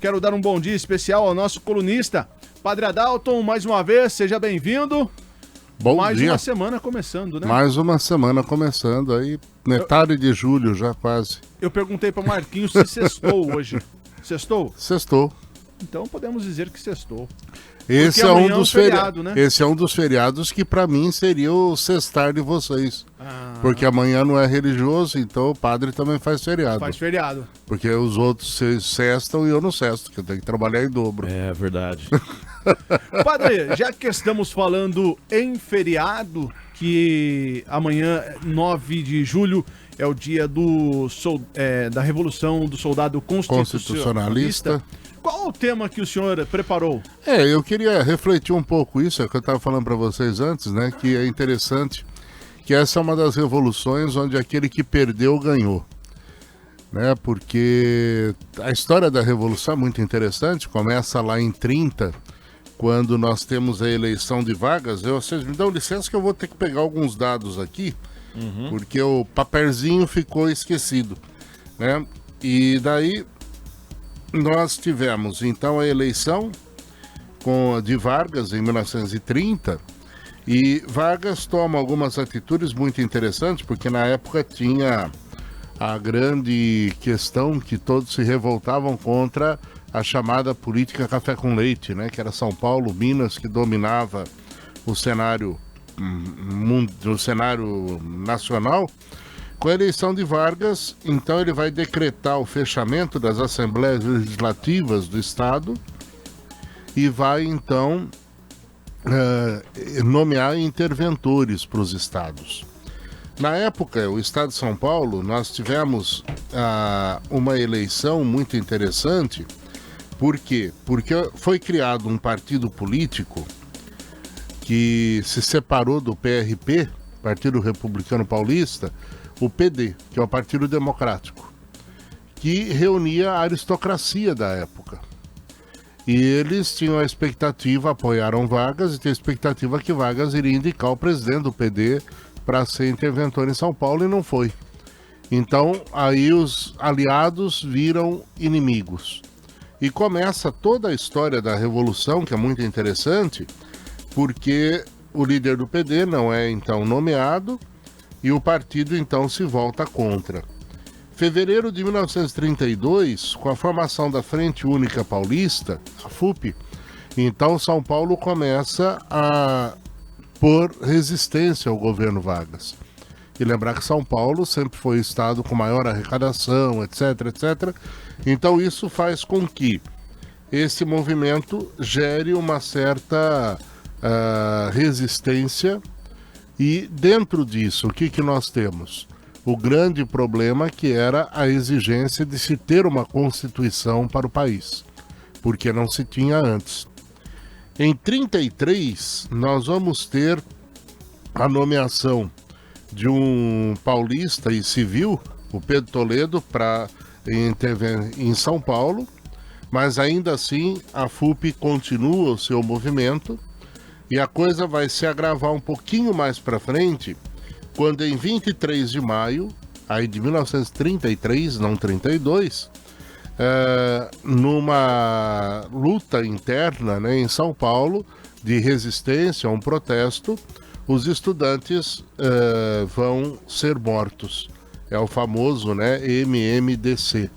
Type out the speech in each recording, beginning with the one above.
quero dar um bom dia especial ao nosso colunista, Padre Adalton, mais uma vez, seja bem-vindo. Bom mais dia. Uma semana começando, né? Mais uma semana começando, aí metade de julho já quase. Eu perguntei para Marquinhos se sextou hoje. Sextou? Sextou. Então podemos dizer que sextou. Esse é um dos feriado, né? Esse é um dos feriados que para mim seria o sextar de vocês. Porque amanhã não é religioso, então o padre também faz feriado. Faz feriado. Porque os outros sextam e eu não sesto, que eu tenho que trabalhar em dobro. É verdade. Padre, já que estamos falando em feriado, que amanhã, 9 de julho, é o dia da Revolução do Soldado Constitucionalista. Qual o tema que o senhor preparou? Eu queria refletir um pouco isso, é o que eu estava falando para vocês antes, né? Que é interessante que essa é uma das revoluções onde aquele que perdeu ganhou. Né? Porque a história da Revolução é muito interessante, começa lá em 30, quando nós temos a eleição de Vargas. Vocês me dão licença que eu vou ter que pegar alguns dados aqui, porque o papelzinho ficou esquecido. Né? E daí nós tivemos então a eleição de Vargas em 1930, e Vargas toma algumas atitudes muito interessantes, porque na época tinha a grande questão que todos se revoltavam contra a chamada política café com leite, né? Que era São Paulo, Minas, que dominava o cenário nacional. Com a eleição de Vargas, então ele vai decretar o fechamento das assembleias legislativas do Estado e vai então nomear interventores para os estados. Na época, o estado de São Paulo, nós tivemos uma eleição muito interessante. Por quê? Porque foi criado um partido político que se separou do PRP, Partido Republicano Paulista, o PD, que é o Partido Democrático, que reunia a aristocracia da época. E eles tinham a expectativa, apoiaram Vargas, e tinham a expectativa que Vargas iria indicar o presidente do PD para ser interventor em São Paulo, e não foi. Então, aí os aliados viram inimigos. E começa toda a história da Revolução, que é muito interessante, porque o líder do PD não é, então, nomeado, e o partido, então, se volta contra. Fevereiro de 1932, com a formação da Frente Única Paulista, a FUP, então São Paulo começa a pôr resistência ao governo Vargas. E lembrar que São Paulo sempre foi o estado com maior arrecadação, etc, etc. Então isso faz com que esse movimento gere uma certa resistência. E dentro disso, o que nós temos? O grande problema que era a exigência de se ter uma Constituição para o país, porque não se tinha antes. Em 33, nós vamos ter a nomeação de um paulista e civil, o Pedro Toledo, para intervir em São Paulo, mas ainda assim a FUP continua o seu movimento, e a coisa vai se agravar um pouquinho mais para frente, quando em 23 de maio, aí de 1933, não 32, numa luta interna, né, em São Paulo, de resistência a um protesto, os estudantes vão ser mortos. É o famoso, né, MMDC.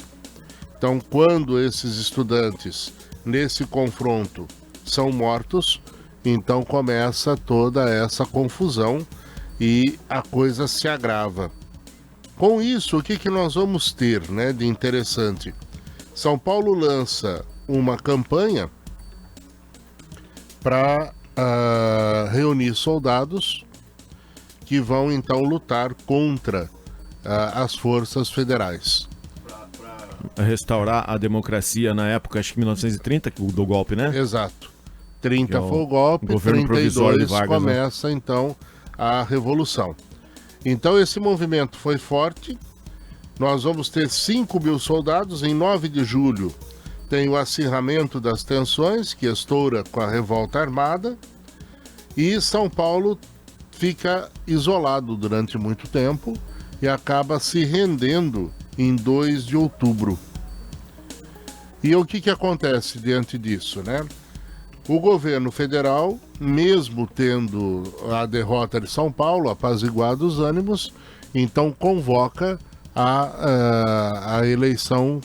Então, quando esses estudantes, nesse confronto, são mortos, então começa toda essa confusão e a coisa se agrava. Com isso, o que nós vamos ter, né, de interessante? São Paulo lança uma campanha para reunir soldados que vão então lutar contra as forças federais. Para restaurar a democracia na época, acho que 1930, do golpe, né? Exato. 30 foi o golpe, 32 começa, né? Então a Revolução. Então esse movimento foi forte, nós vamos ter 5 mil soldados, em 9 de julho tem o acirramento das tensões, que estoura com a revolta armada, e São Paulo fica isolado durante muito tempo e acaba se rendendo em 2 de outubro. E o que acontece diante disso, né? O governo federal, mesmo tendo a derrota de São Paulo, apaziguado os ânimos, então convoca a eleição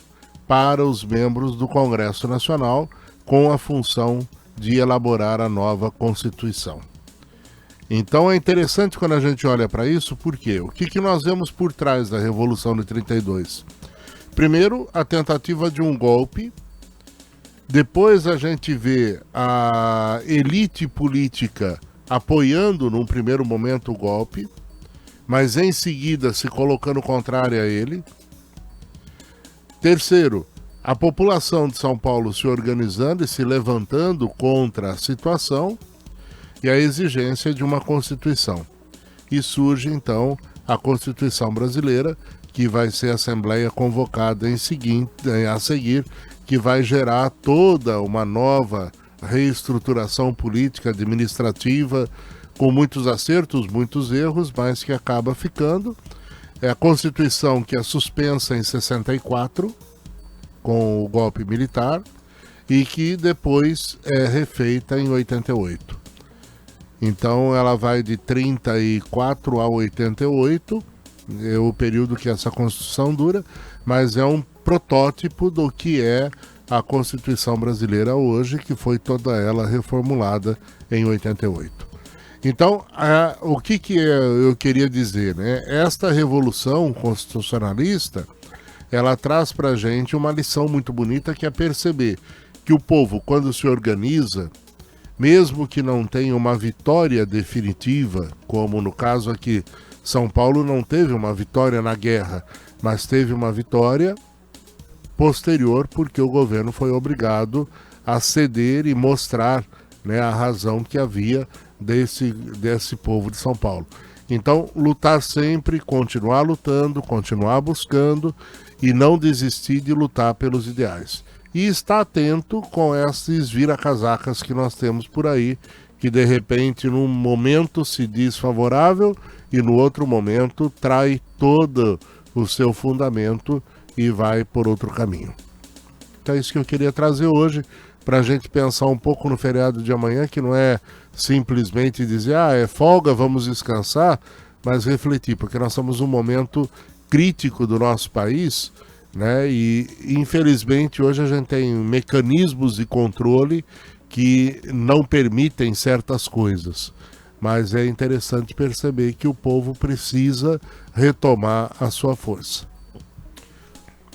para os membros do Congresso Nacional com a função de elaborar a nova Constituição. Então é interessante quando a gente olha para isso, porque o que nós vemos por trás da Revolução de 32? Primeiro, a tentativa de um golpe. Depois a gente vê a elite política apoiando num primeiro momento o golpe, mas em seguida se colocando contrária a ele. Terceiro, a população de São Paulo se organizando e se levantando contra a situação e a exigência de uma Constituição. E surge então a Constituição brasileira, que vai ser a Assembleia convocada a seguir, que vai gerar toda uma nova reestruturação política, administrativa, com muitos acertos, muitos erros, mas que acaba ficando. É a Constituição que é suspensa em 64, com o golpe militar, e que depois é refeita em 88. Então ela vai de 34 a 88, é o período que essa Constituição dura, mas é um protótipo do que é a Constituição brasileira hoje, que foi toda ela reformulada em 88. Então, o que eu queria dizer, né? Esta revolução constitucionalista, ela traz para a gente uma lição muito bonita, que é perceber que o povo, quando se organiza, mesmo que não tenha uma vitória definitiva, como no caso aqui, São Paulo não teve uma vitória na guerra, mas teve uma vitória posterior, porque o governo foi obrigado a ceder e mostrar, né, a razão que havia desse povo de São Paulo. Então, lutar sempre, continuar lutando, continuar buscando e não desistir de lutar pelos ideais. E estar atento com esses vira-casacas que nós temos por aí, que de repente num momento se diz favorável e no outro momento trai todo o seu fundamento e vai por outro caminho. Então é isso que eu queria trazer hoje, para a gente pensar um pouco no feriado de amanhã, que não é simplesmente dizer, é folga, vamos descansar, mas refletir, porque nós estamos num momento crítico do nosso país, né? E infelizmente hoje a gente tem mecanismos de controle que não permitem certas coisas, mas é interessante perceber que o povo precisa retomar a sua força.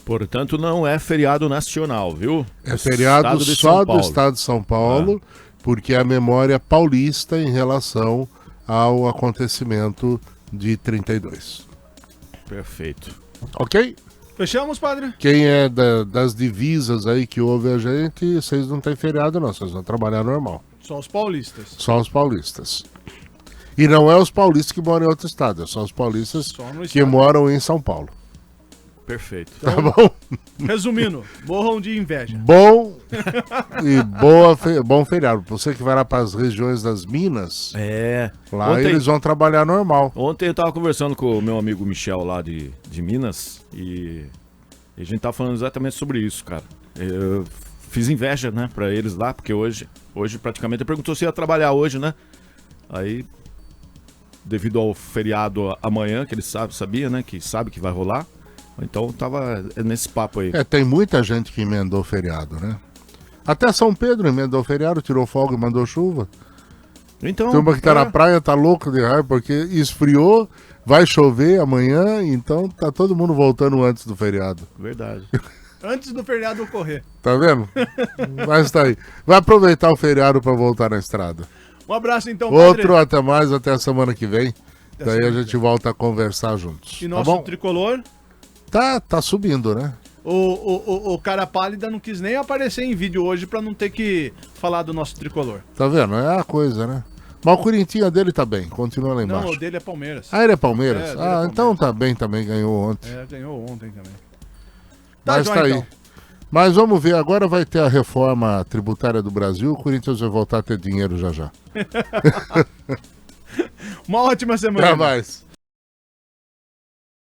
Portanto, não é feriado nacional, viu? É feriado só do estado de São Paulo, porque é a memória paulista em relação ao acontecimento de 32. Perfeito. Ok? Fechamos, padre? Quem é das divisas aí que ouve a gente, vocês não têm feriado não, vocês vão trabalhar normal. Só os paulistas. Só os paulistas. E não é os paulistas que moram em outro estado, é só os paulistas que moram em São Paulo. Perfeito. Tá bom? Resumindo, morram de inveja. Bom e bom feriado. Você que vai lá para as regiões das Minas, lá ontem, eles vão trabalhar normal. Ontem eu estava conversando com o meu amigo Michel lá de Minas e a gente tava falando exatamente sobre isso, cara. Eu fiz inveja, né, para eles lá, porque hoje praticamente ele perguntou se ia trabalhar hoje, né? Aí, devido ao feriado amanhã, que ele sabia, né, que sabe que vai rolar. Então tava nesse papo aí. Tem muita gente que emendou feriado, né? Até São Pedro emendou feriado, tirou folga e mandou chuva. Então, turma que tá na praia tá louco de raiva porque esfriou, vai chover amanhã, então tá todo mundo voltando antes do feriado. Verdade. Antes do feriado ocorrer. Tá vendo? Mas tá aí. Vai aproveitar o feriado para voltar na estrada. Um abraço então, Outro, padre. Até mais, até a semana que vem. Daí a gente volta a conversar juntos. E nosso tricolor? Tá subindo, né? O cara pálida não quis nem aparecer em vídeo hoje pra não ter que falar do nosso tricolor. Tá vendo? É a coisa, né? Mas o Corinthians dele tá bem, continua lá embaixo. Não, o dele é Palmeiras. Ah, ele é Palmeiras? É Palmeiras. Então tá bem também, ganhou ontem. Ganhou ontem também. Mas tá aí. Então. Mas vamos ver, agora vai ter a reforma tributária do Brasil, o Corinthians vai voltar a ter dinheiro já já. Uma ótima semana. Até mais.